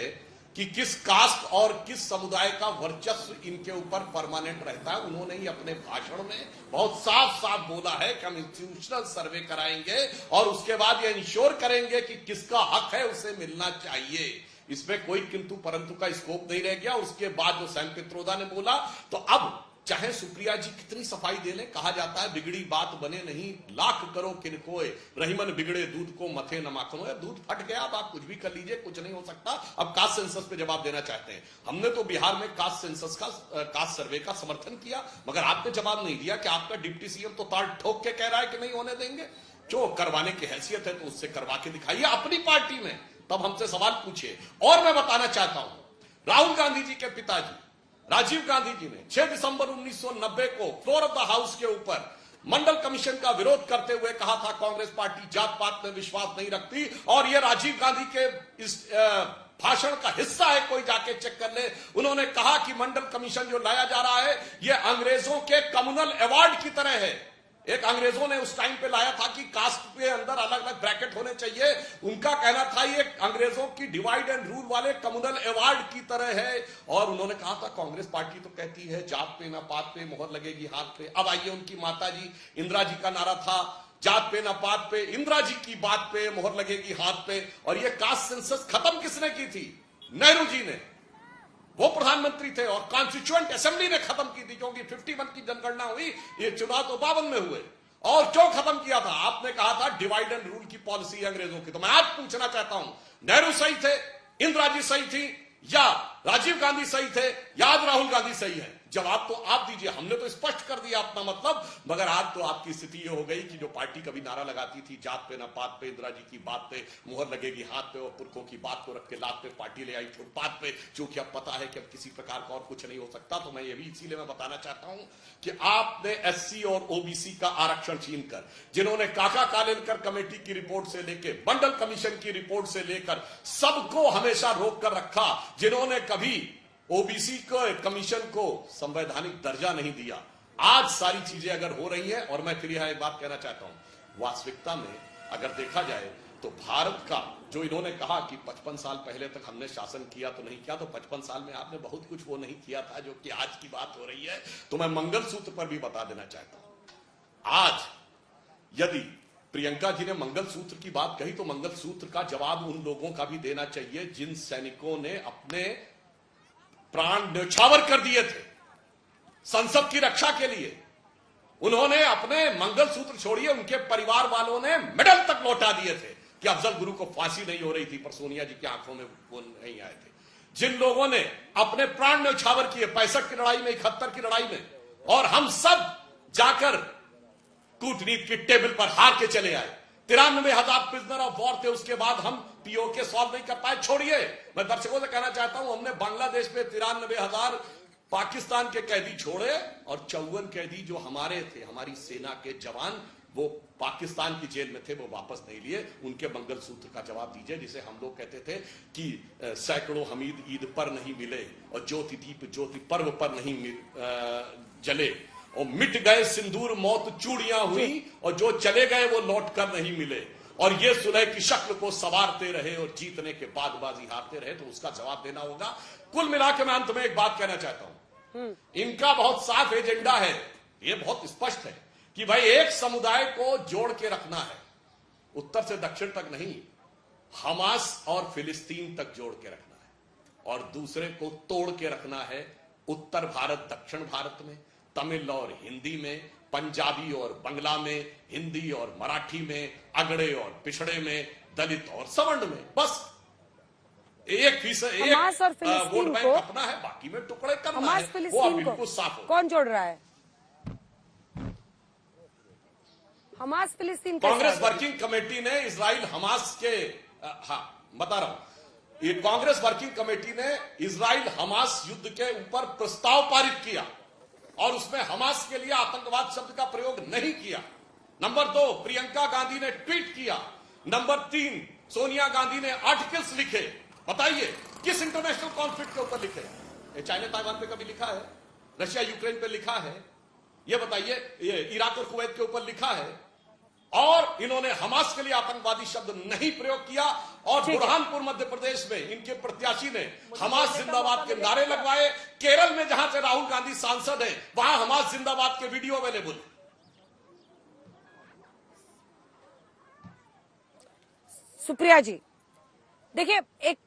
कि किस कास्ट और किस समुदाय का वर्चस्व इनके ऊपर परमानेंट रहता है। उन्होंने ही अपने भाषण में बहुत साफ साफ बोला है कि हम इंस्टीट्यूशनल सर्वे कराएंगे और उसके बाद ये इंश्योर करेंगे कि किसका हक है उसे मिलना चाहिए। इसमें कोई किंतु परंतु का स्कोप नहीं रह गया। उसके बाद जो सैम पित्रोदा ने बोला, तो अब चाहे सुप्रिया जी कितनी सफाई दे लें, कहा जाता है बिगड़ी बात बने नहीं, लाख करो किनकोए, रहीमन बिगड़े दूध को मथे न माखनो। दूध फट गया, अब आप कुछ भी कर लीजिए, कुछ नहीं हो सकता। अब कास्ट सेंसस पे जवाब देना चाहते हैं। हमने तो बिहार में कास्ट सेंसस का कास्ट सर्वे का समर्थन किया, मगर आपने जवाब नहीं दिया कि आपका डिप्टी सीएम तो ताल ठोक के कह रहा है कि नहीं होने देंगे। जो करवाने की हैसियत है तो उससे करवा के दिखाइए अपनी पार्टी में, तब हमसे सवाल पूछिए। और मैं बताना चाहता हूं, राहुल गांधी जी के पिताजी राजीव गांधी जी ने 6 दिसंबर 1990 को फ्लोर ऑफ द हाउस के ऊपर मंडल कमीशन का विरोध करते हुए कहा था कांग्रेस पार्टी जात पात में विश्वास नहीं रखती, और यह राजीव गांधी के इस भाषण का हिस्सा है, कोई जाके चेक कर ले। उन्होंने कहा कि मंडल कमीशन जो लाया जा रहा है यह अंग्रेजों के कम्युनल अवार्ड की तरह है। एक अंग्रेजों ने उस टाइम पे लाया था कि कास्ट के अंदर अलग अलग ब्रैकेट होने चाहिए, उनका कहना था ये अंग्रेजों की डिवाइड एंड रूल वाले कम्युनल अवार्ड की तरह है। और उन्होंने कहा था कांग्रेस पार्टी तो कहती है जात पे ना पात पे मोहर लगेगी हाथ पे। अब आइए, उनकी माता जी इंदिरा जी का नारा था जात पे ना पात पे, इंदिरा जी की बात पे मोहर लगेगी हाथ पे। और ये कास्ट सेंसस खत्म किसने की थी? नेहरू जी ने, वो प्रधानमंत्री थे, और कॉन्स्टिट्यूएंट असेंबली ने खत्म की थी, क्योंकि 51 की जनगणना हुई, ये चुनाव तो 52 में हुए। और क्यों खत्म किया था? आपने कहा था डिवाइड एंड रूल की पॉलिसी अंग्रेजों की। तो मैं आज पूछना चाहता हूं, नेहरू सही थे, इंदिरा जी सही थी, या राजीव गांधी सही थे, या राहुल गांधी सही है? जवाब तो आप दीजिए। हमने तो स्पष्ट कर दिया अपना मतलब, मगर आज तो आपकी स्थिति ये हो गई कि जो पार्टी कभी नारा लगाती थी जात पे ना पात पे, इंदिरा जी की बात पे मुहर लगेगी हाथ पे, और पुरखों की बात को रख के लात पे पार्टी ले आई फुटपाथ पे, क्योंकि अब पता है कि अब किसी प्रकार का और कुछ नहीं हो सकता। तो मैं ये भी इसीलिए मैं बताना चाहता हूं कि आपने एससी और ओबीसी का आरक्षण छीनकर, जिन्होंने काका कालेलकर कमेटी की रिपोर्ट से लेकर मंडल कमीशन की रिपोर्ट से लेकर सबको हमेशा रोक कर रखा, जिन्होंने कभी ओबीसी को कमीशन को संवैधानिक दर्जा नहीं दिया, आज सारी चीजें अगर हो रही हैं। और मैं फिर यहां एक बात कहना चाहता हूं, वास्तविकता में अगर देखा जाए तो भारत का जो इन्होंने कहा कि 55 साल पहले तक हमने शासन किया तो नहीं किया, तो 55 साल में आपने बहुत कुछ वो नहीं किया था जो कि आज की बात हो रही है। तो मैं मंगलसूत्र पर भी बता देना चाहता हूं, आज यदि प्रियंका जी ने मंगलसूत्र की बात कही, तो मंगलसूत्र का जवाब उन लोगों का भी देना चाहिए जिन सैनिकों ने अपने प्राण न्यौछावर कर दिए थे संसद की रक्षा के लिए। उन्होंने अपने मंगलसूत्र छोड़िए, उनके परिवार वालों ने मेडल तक लौटा दिए थे कि अफजल गुरु को फांसी नहीं हो रही थी, पर सोनिया जी की आंखों में वो नहीं आए थे। जिन लोगों ने अपने प्राण न्यौछावर किए 65 की लड़ाई में, 71 की लड़ाई में, और हम सब जाकर कूटनीति के टेबल पर हार के चले आए। 93,000 प्रिजनर ऑफ वॉर थे, उसके बाद हम पीओके सॉल्व नहीं कर पाए। छोड़िए, मैं दर्शकों से कहना चाहता हूं, हमने बांग्लादेश में 93,000 पाकिस्तान के कैदी छोड़े, और 54 कैदी जो हमारे थे, हमारी सेना के जवान, वो पाकिस्तान की जेल में थे, वो वापस नहीं लिए। उनके मंगलसूत्र का जवाब दीजिए, जिसे हम लोग कहते थे कि सैकड़ों हमीद ईद पर नहीं मिले, और ज्योति दीप ज्योति पर्व पर नहीं जले, और मिट गए सिंदूर मौत चूड़ियां हुई और जो चले गए वो लौट कर नहीं मिले और ये सुलह की शक्ल को संवारते रहे और जीतने के बाद बाजी हारते रहे, तो उसका जवाब देना होगा। कुल मिलाकर मैं अंत में एक बात कहना चाहता हूं, इनका बहुत साफ एजेंडा है, ये बहुत स्पष्ट है कि भाई एक समुदाय को जोड़ के रखना है, उत्तर से दक्षिण तक नहीं, हमास और फिलिस्तीन तक जोड़ के रखना है, और दूसरे को तोड़ के रखना है उत्तर भारत दक्षिण भारत में, तमिल और हिंदी में, पंजाबी और बंगला में, हिंदी और मराठी में, अगड़े और पिछड़े में, दलित और सवर्ण में। बस 1% एक वोट बैंक अपना है, बाकी में टुकड़े करना है, वो बिल्कुल साफ हो। कौन जोड़ रहा है? हमास फिलिस्तीन कांग्रेस वर्किंग कमेटी ने इजराइल हमास के बता रहा हूं, ये कांग्रेस वर्किंग कमेटी ने इजराइल हमास युद्ध के ऊपर प्रस्ताव पारित किया और उसमें हमास के लिए आतंकवाद शब्द का प्रयोग नहीं किया। नंबर 2, प्रियंका गांधी ने ट्वीट किया। नंबर 3, सोनिया गांधी ने आर्टिकल्स लिखे। बताइए किस इंटरनेशनल कॉन्फ्लिक्ट के ऊपर लिखे? ये चाइना ताइवान पे कभी लिखा है? रशिया यूक्रेन पे लिखा है? ये बताइए, ये इराक और कुवैत के ऊपर लिखा है? और इन्होंने हमास के लिए आतंकवादी शब्द नहीं प्रयोग किया और बुरहानपुर मध्य प्रदेश में इनके प्रत्याशी ने हमास जिंदाबाद के नारे लगवाए। केरल में जहां से राहुल गांधी सांसद हैं वहां हमास जिंदाबाद के वीडियो अवेलेबल है। सुप्रिया जी, देखिए, एक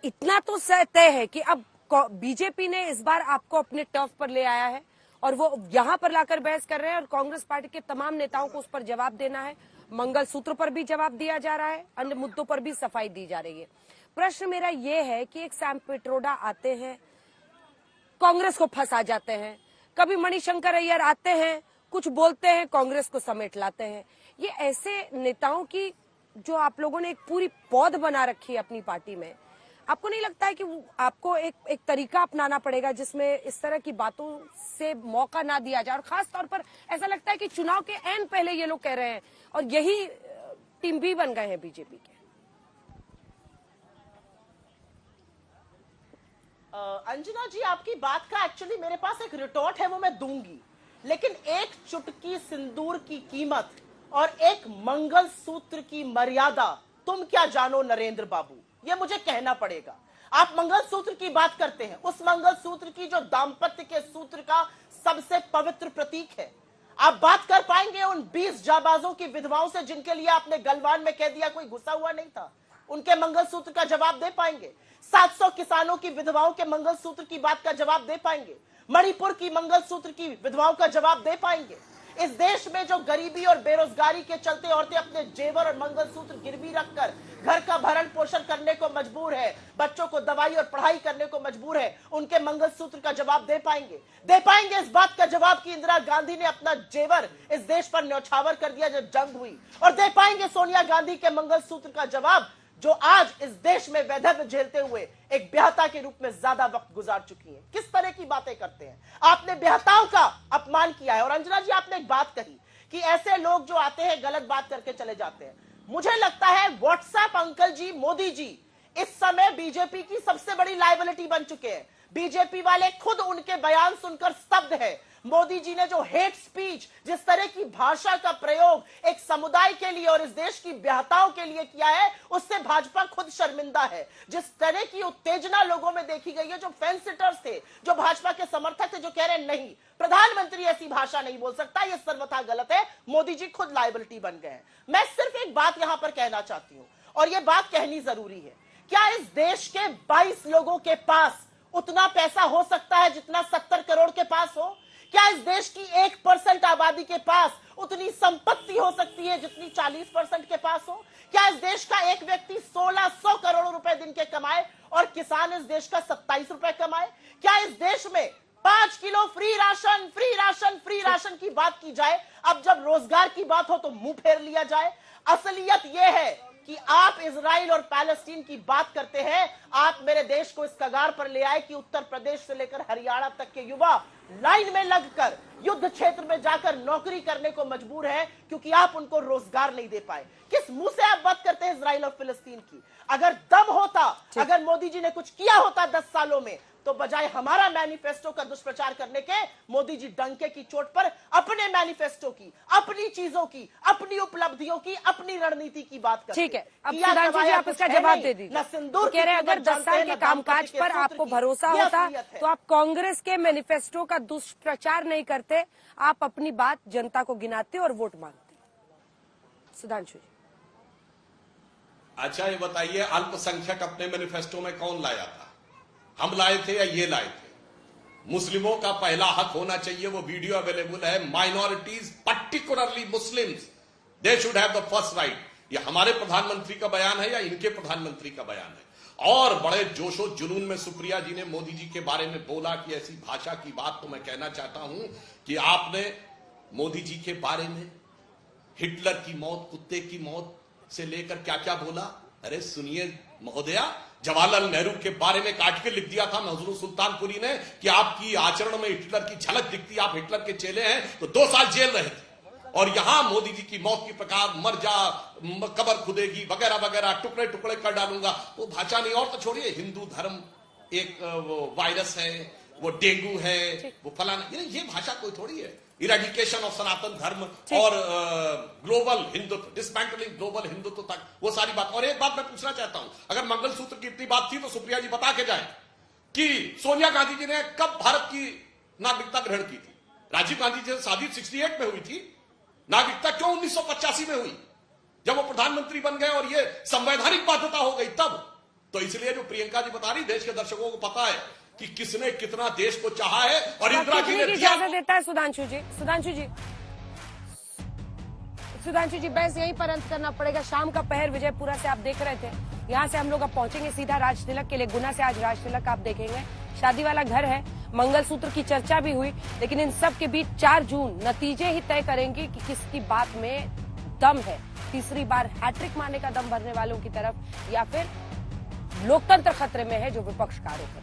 इतना तो तय है कि अब बीजेपी ने इस बार आपको अपने टर्फ पर ले आया है और वो यहां पर लाकर बहस कर रहे हैं और कांग्रेस पार्टी के तमाम नेताओं को उस पर जवाब देना है। मंगलसूत्र पर भी जवाब दिया जा रहा है, अन्य मुद्दों पर भी सफाई दी जा रही है। प्रश्न मेरा ये है कि एक सैम पित्रोदा आते हैं, कांग्रेस को फंसा जाते हैं, कभी मणिशंकर अय्यर आते हैं, कुछ बोलते हैं, कांग्रेस को समेट लाते हैं। ये ऐसे नेताओं की जो आप लोगों ने एक पूरी पौध बना रखी है अपनी पार्टी में, आपको नहीं लगता है कि आपको एक तरीका अपनाना पड़ेगा जिसमें इस तरह की बातों से मौका ना दिया जाए? और खास तौर पर ऐसा लगता है कि चुनाव के ऐन पहले ये लोग कह रहे हैं और यही टीम बी बन गए हैं बीजेपी के। अंजना जी, आपकी बात का एक्चुअली मेरे पास एक रिटॉर्ट है, वो मैं दूंगी, लेकिन एक चुटकी सिंदूर की कीमत और एक मंगलसूत्र की मर्यादा तुम क्या जानो नरेंद्र बाबू, ये मुझे कहना पड़ेगा। आप मंगलसूत्र की बात करते हैं, उस मंगलसूत्र की जो दाम्पत्य के सूत्र का सबसे पवित्र प्रतीक है। आप बात कर पाएंगे उन 20 जाबाजों की विधवाओं से जिनके लिए आपने गलवान में कह दिया कोई घुसा हुआ नहीं था? उनके मंगलसूत्र का जवाब दे पाएंगे? 700 किसानों की विधवाओं के मंगलसूत्र की बात का जवाब दे पाएंगे? मणिपुर की मंगलसूत्र की विधवाओं का जवाब दे पाएंगे? इस देश में जो गरीबी और बेरोजगारी के चलते औरतें अपने जेवर और मंगलसूत्र गिरवी रखकर घर का भरण पोषण करने को मजबूर है, बच्चों को दवाई और पढ़ाई करने को मजबूर है, उनके मंगलसूत्र का जवाब दे पाएंगे? दे पाएंगे इस बात का जवाब कि इंदिरा गांधी ने अपना जेवर इस देश पर न्यौछावर कर दिया जब जंग हुई? और दे पाएंगे सोनिया गांधी के मंगलसूत्र का जवाब जो आज इस देश में वैधव्य झेलते हुए एक ब्याहता के रूप में ज्यादा वक्त गुजार चुकी है? किस तरह की बातें करते हैं? आपने ब्याहताओं का अपमान किया है। और अंजना जी, आपने एक बात कही कि ऐसे लोग जो आते हैं गलत बात करके चले जाते हैं। मुझे लगता है व्हाट्सएप अंकल जी, मोदी जी इस समय बीजेपी की सबसे बड़ी लायबिलिटी बन चुके हैं। बीजेपी वाले खुद उनके बयान सुनकर स्तब्ध है। मोदी जी ने जो हेट स्पीच, जिस तरह की भाषा का प्रयोग एक समुदाय के लिए और इस देश की ब्याहताओं के लिए किया है, उससे भाजपा खुद शर्मिंदा है। जिस तरह की उत्तेजना लोगों में देखी गई है, जो फेंस सिटर्स थे, जो भाजपा के समर्थक थे, जो कह रहे नहीं प्रधानमंत्री ऐसी भाषा नहीं बोल सकता, यह सर्वथा गलत है, मोदी जी खुद लायबिलिटी बन गए हैं। मैं सिर्फ एक बात यहां पर कहना चाहती हूं और यह बात कहनी जरूरी है। क्या इस देश के 22 लोगों के पास उतना पैसा हो सकता है जितना 70 करोड़ के पास हो? क्या इस देश की 1% आबादी के पास उतनी संपत्ति हो सकती है जितनी 40% के पास हो? क्या इस देश का एक व्यक्ति 1600 करोड़ रुपए दिन के कमाए और किसान इस देश का 27 रुपए कमाए? क्या इस देश में 5 किलो फ्री राशन की बात की जाए, अब जब रोजगार की बात हो तो मुंह फेर लिया जाए? असलियत यह है कि आप इजराइल और पैलेस्टीन की बात करते हैं। आप मेरे देश को इस कगार पर ले आए कि उत्तर प्रदेश से लेकर हरियाणा तक के युवा लाइन में लगकर युद्ध क्षेत्र में जाकर नौकरी करने को मजबूर है क्योंकि आप उनको रोजगार नहीं दे पाए। किस मुंह से आप बात करते हैं इजराइल और फिलिस्तीन की? अगर दम होता, अगर मोदी जी ने कुछ किया होता 10 सालों में, तो बजाय हमारा मैनिफेस्टो का दुष्प्रचार करने के मोदी जी डंके की चोट पर अपने मैनिफेस्टो की, अपनी चीजों की, अपनी उपलब्धियों की, अपनी रणनीति की बात करते हैं। ठीक है, अब सुधांशु जी आप इसका जवाब दे दीजिए। न सिंदूर कह रहे हैं अगर 10 साल के कामकाज पर आपको भरोसा होता तो आप कांग्रेस के मैनिफेस्टो का दुष्प्रचार नहीं करते, आप अपनी बात जनता को गिनाते और वोट मांगते। सुधांशु जी अच्छा ये बताइए, अल्पसंख्यक अपने मैनिफेस्टो में कौन लाया था? हम लाए थे या ये लाए थे? मुस्लिमों का पहला हक होना चाहिए, वो वीडियो अवेलेबल है। Minorities particularly Muslims, they should have the first right. ये हमारे प्रधानमंत्री का बयान है या इनके प्रधानमंत्री का बयान है? और बड़े जोशो जुनून में सुप्रिया जी ने मोदी जी के बारे में बोला कि ऐसी भाषा की बात, तो मैं कहना चाहता हूं कि आपने मोदी जी के बारे में हिटलर की मौत, कुत्ते की मौत से लेकर क्या क्या बोला। अरे सुनिए महोदया, जवाहरलाल नेहरू के बारे में एक आर्टिकल लिख दिया था महजूर सुल्तानपुरी ने कि आपकी आचरण में हिटलर की झलक दिखती, आप हिटलर के चेले हैं, तो 2 साल जेल रहे थे। और यहां मोदी जी की मौत की प्रकार, मर जा, कब्र खुदेगी वगैरह वगैरह, टुकड़े टुकड़े कर डालूंगा, वो भाषा नहीं। और तो छोड़िए, हिंदू धर्म एक वो वायरस है, वो डेंगू है, वो फलाना, ये भाषा कोई थोड़ी है। इरेडिकेशन ऑफ सनातन धर्म और global Hindutva, dismantling global Hindutva तक, वो सारी बात। और एक बात मैं पूछना चाहता हूं, अगर मंगलसूत्र की इतनी बात थी तो सुप्रिया जी बता के जाए कि सोनिया गांधी जी ने कब भारत की नागरिकता ग्रहण की थी? राजीव गांधी जी से शादी 68 में हुई थी, नागरिकता क्यों 1985 में हुई, जब वो प्रधानमंत्री बन गए और ये संवैधानिक बाध्यता हो गई तब। तो इसलिए जो प्रियंका जी बता रही, देश के दर्शकों को पता है कि किसने कितना देश को चाहा है और इंदिरा जी ने इजाजत देता है। सुधांशु जी, सुधांशु जी बहस यहीं पर अंत करना पड़ेगा। शाम का पहर विजयपुरा से आप देख रहे थे, यहाँ से हम लोग अब पहुंचेंगे सीधा राज तिलक के लिए। गुना से आज राज तिलक आप देखेंगे, शादी वाला घर है, मंगलसूत्र की चर्चा भी हुई, लेकिन इन सब के बीच 4 जून नतीजे ही तय करेंगे कि किसकी बात में दम है, तीसरी बार हैट्रिक मारने का दम भरने वालों की तरफ, या फिर लोकतंत्र खतरे में है जो विपक्ष का आरोप है।